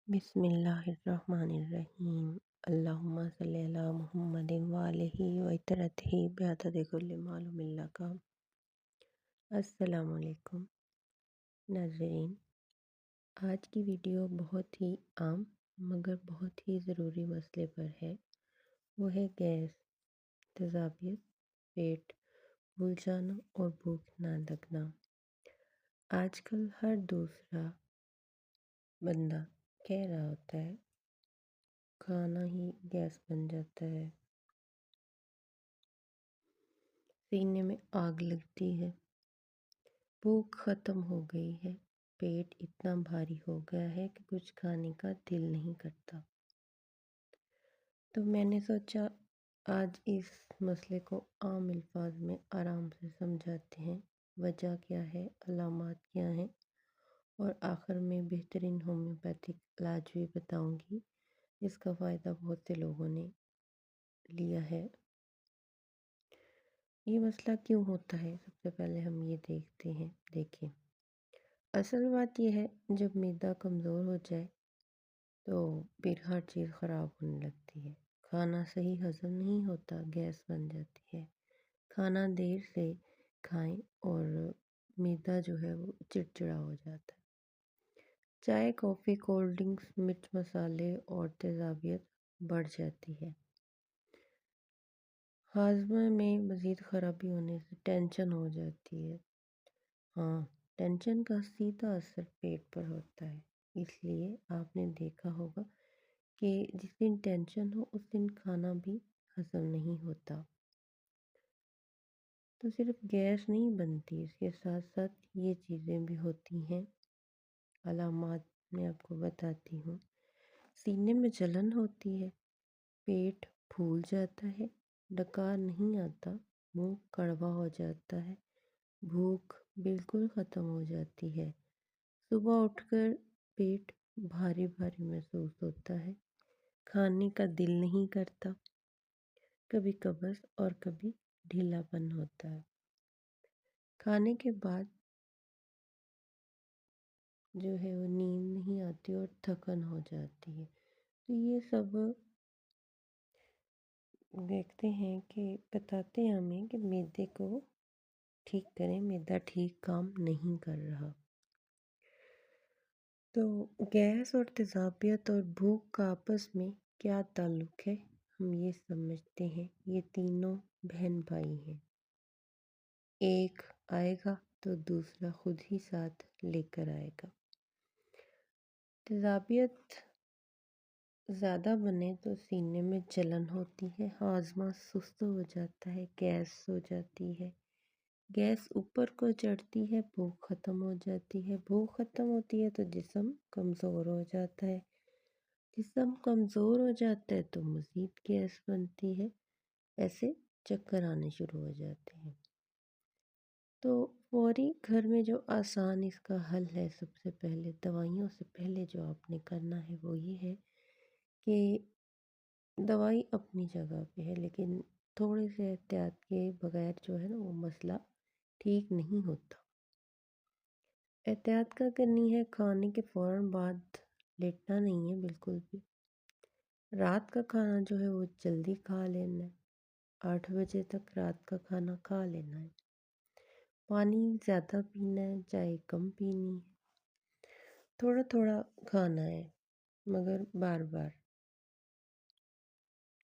بسم اللہ الرحمن الرحیم۔ اللہم صلی علی محمد وآلہ وطرتہ بعدد کل معلوم لک۔ السلام علیکم ناظرین، آج کی ویڈیو بہت ہی عام مگر بہت ہی ضروری مسئلے پر ہے، وہ ہے گیس، تیزابیت، پیٹ پھول جانا اور بھوک نہ لگنا۔ آج کل ہر دوسرا بندہ کہہ رہا ہوتا ہے کھانا ہی گیس بن جاتا ہے، سینے میں آگ لگتی ہے، بھوک ختم ہو گئی ہے، پیٹ اتنا بھاری ہو گیا ہے کہ کچھ کھانے کا دل نہیں کرتا۔ تو میں نے سوچا آج اس مسئلے کو عام الفاظ میں آرام سے سمجھاتے ہیں، وجہ کیا ہے، علامات کیا ہیں، اور آخر میں بہترین ہومیوپیتھک علاج بھی بتاؤں گی جس کا فائدہ بہت سے لوگوں نے لیا ہے۔ یہ مسئلہ کیوں ہوتا ہے، سب سے پہلے ہم یہ دیکھیں۔ اصل بات یہ ہے جب معدہ کمزور ہو جائے تو پھر ہر چیز خراب ہونے لگتی ہے، کھانا صحیح ہضم نہیں ہوتا، گیس بن جاتی ہے، کھانا دیر سے کھائیں اور معدہ جو ہے وہ چڑچڑا ہو جاتا ہے، چائے، کافی، کولڈ ڈرنکس، مرچ مسالے اور تیزابیت بڑھ جاتی ہے، ہاضمے میں مزید خرابی ہونے سے ٹینشن ہو جاتی ہے۔ ہاں، ٹینشن کا سیدھا اثر پیٹ پر ہوتا ہے، اس لیے آپ نے دیکھا ہوگا کہ جس دن ٹینشن ہو اس دن کھانا بھی ہضم نہیں ہوتا۔ تو صرف گیس نہیں بنتی، اس کے ساتھ ساتھ یہ چیزیں بھی ہوتی ہیں۔ علامات میں آپ کو بتاتی ہوں۔ سینے میں جلن ہوتی ہے، پیٹ پھول جاتا ہے، ڈکار نہیں آتا، منہ کڑوا ہو جاتا ہے، بھوک بالکل ختم ہو جاتی ہے، صبح اٹھ کر پیٹ بھاری بھاری محسوس ہوتا ہے، کھانے کا دل نہیں کرتا، کبھی قبض اور کبھی ڈھیلا پن ہوتا ہے، کھانے کے بعد جو ہے وہ نیند نہیں آتی اور تھکن ہو جاتی ہے۔ تو یہ سب دیکھتے ہیں کہ بتاتے ہیں ہمیں کہ معدے کو ٹھیک کریں، معدہ ٹھیک کام نہیں کر رہا۔ تو گیس اور تیزابیت اور بھوک کا آپس میں کیا تعلق ہے، ہم یہ سمجھتے ہیں یہ تینوں بہن بھائی ہیں، ایک آئے گا تو دوسرا خود ہی ساتھ لے کر آئے گا۔ تیزابیت زیادہ بنے تو سینے میں جلن ہوتی ہے، ہاضمہ سست ہو جاتا ہے، گیس ہو جاتی ہے، گیس اوپر کو چڑھتی ہے، بھوک ختم ہو جاتی ہے، بھوک ختم ہوتی ہے تو جسم کمزور ہو جاتا ہے، جسم کمزور ہو جاتا ہے تو مزید گیس بنتی ہے، ایسے چکر آنے شروع ہو جاتے ہیں۔ تو فوری گھر میں جو آسان اس کا حل ہے، سب سے پہلے دوائیوں سے پہلے جو آپ نے کرنا ہے وہ یہ ہے کہ دوائی اپنی جگہ پہ ہے لیکن تھوڑے سے احتیاط کے بغیر جو ہے نا وہ مسئلہ ٹھیک نہیں ہوتا۔ احتیاط کا کرنی ہے، کھانے کے فوراً بعد لیٹنا نہیں ہے بالکل بھی، رات کا کھانا جو ہے وہ جلدی کھا لینا ہے، 8 بجے تک رات کا کھانا کھا لینا ہے، پانی زیادہ پینا ہے، چائے کم پینی ہے، تھوڑا تھوڑا کھانا ہے مگر بار بار،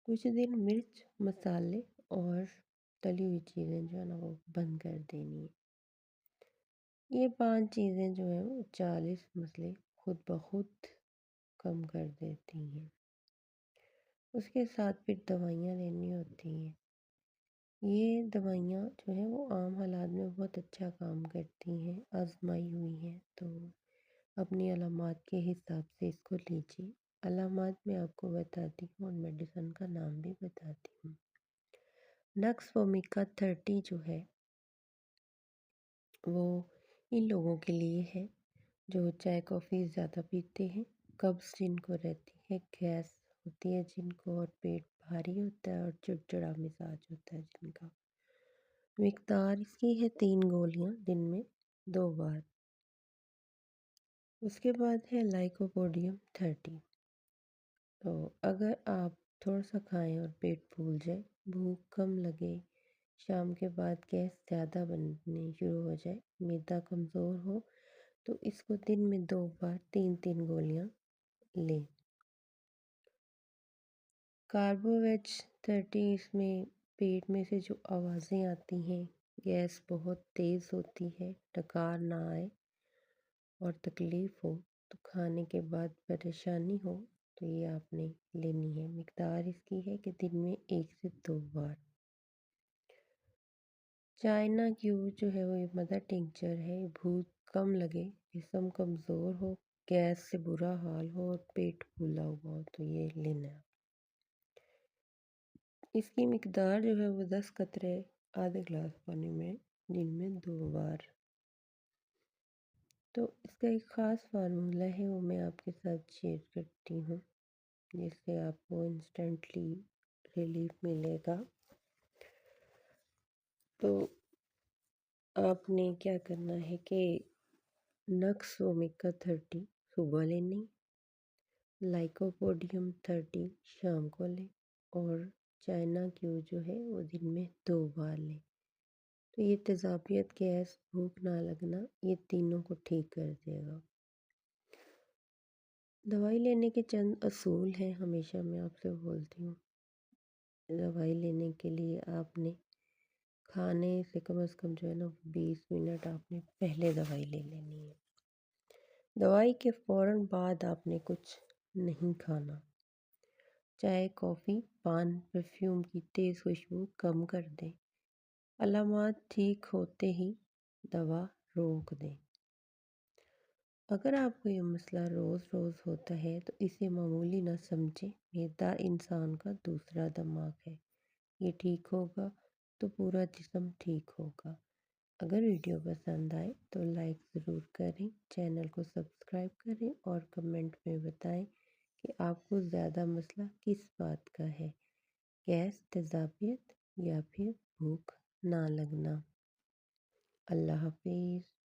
کچھ دن مرچ مسالے اور تلی ہوئی چیزیں جو ہے نا وہ بند کر دینی ہے۔ یہ 5 چیزیں جو ہیں وہ 40 مسئلے خود بخود کم کر دیتی ہیں۔ اس کے ساتھ پھر دوائیاں لینی ہوتی ہیں، یہ دوائیاں جو ہیں وہ عام حالات میں بہت اچھا کام کرتی ہیں، آزمائی ہوئی ہیں، تو اپنی علامات کے حساب سے اس کو لیجیے۔ علامات میں آپ کو بتاتی ہوں اور میڈیسن کا نام بھی بتاتی ہوں۔ نقص وومیکا 30 جو ہے وہ ان لوگوں کے لیے ہے جو چائے کافی زیادہ پیتے ہیں، قبض جن کو رہتی ہے، گیس ہوتی ہے جن کو، اور پیٹ بھاری ہوتا ہے اور چڑچڑا مزاج ہوتا ہے جن کا۔ مقدار اس کی ہے 3 گولیاں دن میں 2 بار۔ اس کے بعد ہے لائکوپوڈیم 30۔ تو اگر آپ تھوڑا سا کھائیں اور پیٹ پھول جائے، بھوک کم لگے، شام کے بعد گیس زیادہ بننی شروع ہو جائے، میدا کمزور ہو، تو اس کو دن میں 2 بار 3 گولیاں لیں۔ کاربوویج 30 اس میں پیٹ میں سے جو آوازیں آتی ہیں، گیس بہت تیز ہوتی ہے، ڈکار نہ آئے اور تکلیف ہو، تو کھانے کے بعد پریشانی ہو، تو یہ آپ نے لینی ہے۔ مقدار اس کی ہے کہ دن میں 1 سے 2 بار۔ چائنا کیو جو ہے وہ مدر ٹنکچر ہے، بھوک کم لگے، جسم کمزور ہو، گیس سے برا حال ہو اور پیٹ پھولا ہوا ہو، تو یہ لینا ہے۔ اس کی مقدار جو ہے وہ 10 قطرے آدھے گلاس پانی میں، دن میں 2 بار۔ تو اس کا ایک خاص فارمولہ ہے، وہ میں آپ کے ساتھ شیئر کرتی ہوں، جس سے آپ کو انسٹنٹلی ریلیف ملے گا۔ تو آپ نے کیا کرنا ہے کہ نکس اومیگا 30 صبح لینی، لائکوپوڈیم 30 شام کو لیں، اور چائنا کیو جو ہے وہ دن میں 2 بار لیں۔ تو یہ تیزابیت، گیس، بھوک نہ لگنا، یہ تینوں کو ٹھیک کر دے گا۔ دوائی لینے کے چند اصول ہیں، ہمیشہ میں آپ سے بولتی ہوں۔ دوائی لینے کے لیے آپ نے کھانے سے کم از کم جو ہے نا 20 منٹ آپ نے پہلے دوائی لے لینی ہے۔ دوائی کے فوراً بعد آپ نے کچھ نہیں کھانا۔ چائے، کافی، پان، پرفیوم کی تیز خوشبو کم کر دیں۔ علامات ٹھیک ہوتے ہی دوا روک دیں۔ اگر آپ کو یہ مسئلہ روز روز ہوتا ہے تو اسے معمولی نہ سمجھیں، معدہ انسان کا دوسرا دماغ ہے، یہ ٹھیک ہوگا تو پورا جسم ٹھیک ہوگا۔ اگر ویڈیو پسند آئے تو لائک ضرور کریں، چینل کو سبسکرائب کریں اور کمنٹ میں بتائیں کہ آپ کو زیادہ مسئلہ کس بات کا ہے، گیس، تیزابیت یا پھر بھوک نہ لگنا۔ اللہ حافظ۔